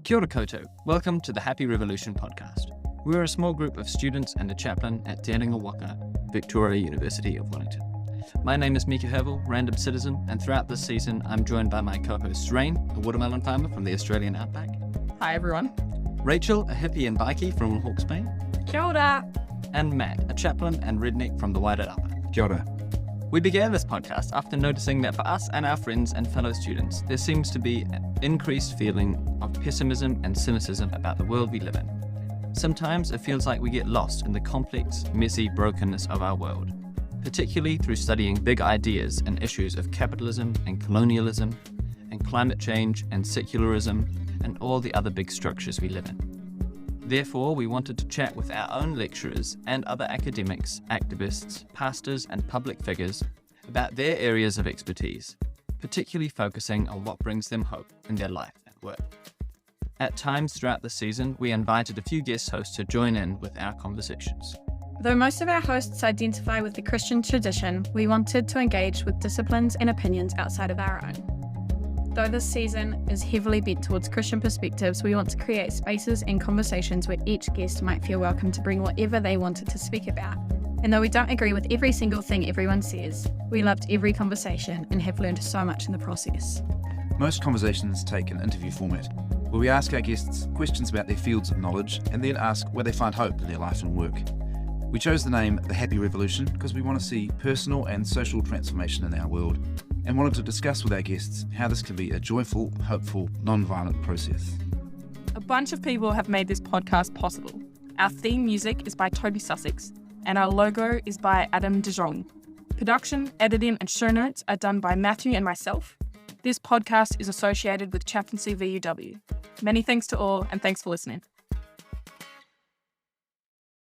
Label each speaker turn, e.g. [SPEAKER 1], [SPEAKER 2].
[SPEAKER 1] Kia ora koutou. Welcome to the Happy Revolution podcast. We're a small group of students and a chaplain at Te Herenga Waka, Victoria, University of Wellington. My name is Mika Hervel, random citizen, and throughout this season I'm joined by my co-hosts Rayne, a watermelon farmer from the Australian outback.
[SPEAKER 2] Hi everyone.
[SPEAKER 1] Rachel, a hippie and bikie from Hawke's Bay.
[SPEAKER 3] Kia ora.
[SPEAKER 1] And Matt, a chaplain and redneck from the Wairarapa.
[SPEAKER 4] Kia ora.
[SPEAKER 1] We began this podcast after noticing that for us and our friends and fellow students, there seems to be an increased feeling of pessimism and cynicism about the world we live in. Sometimes it feels like we get lost in the complex, messy brokenness of our world, particularly through studying big ideas and issues of capitalism and colonialism and climate change and secularism and all the other big structures we live in. Therefore, we wanted to chat with our own lecturers and other academics, activists, pastors and public figures about their areas of expertise, particularly focusing on what brings them hope in their life and work. At times throughout the season, we invited a few guest hosts to join in with our conversations.
[SPEAKER 3] Though most of our hosts identify with the Christian tradition, we wanted to engage with disciplines and opinions outside of our own. Though this season is heavily bent towards Christian perspectives, we want to create spaces and conversations where each guest might feel welcome to bring whatever they wanted to speak about. And though we don't agree with every single thing everyone says, we loved every conversation and have learned so much in the process.
[SPEAKER 4] Most conversations take an interview format, where we ask our guests questions about their fields of knowledge and then ask where they find hope in their life and work. We chose the name The Happy Revolution because we want to see personal and social transformation in our world and wanted to discuss with our guests how this can be a joyful, hopeful, non-violent process.
[SPEAKER 2] A bunch of people have made this podcast possible. Our theme music is by Toby Sussex, and our logo is by Adam De Jong. Production, editing, and show notes are done by Matthew and myself. This podcast is associated with Chaplaincy VUW. Many thanks to all, and thanks for listening.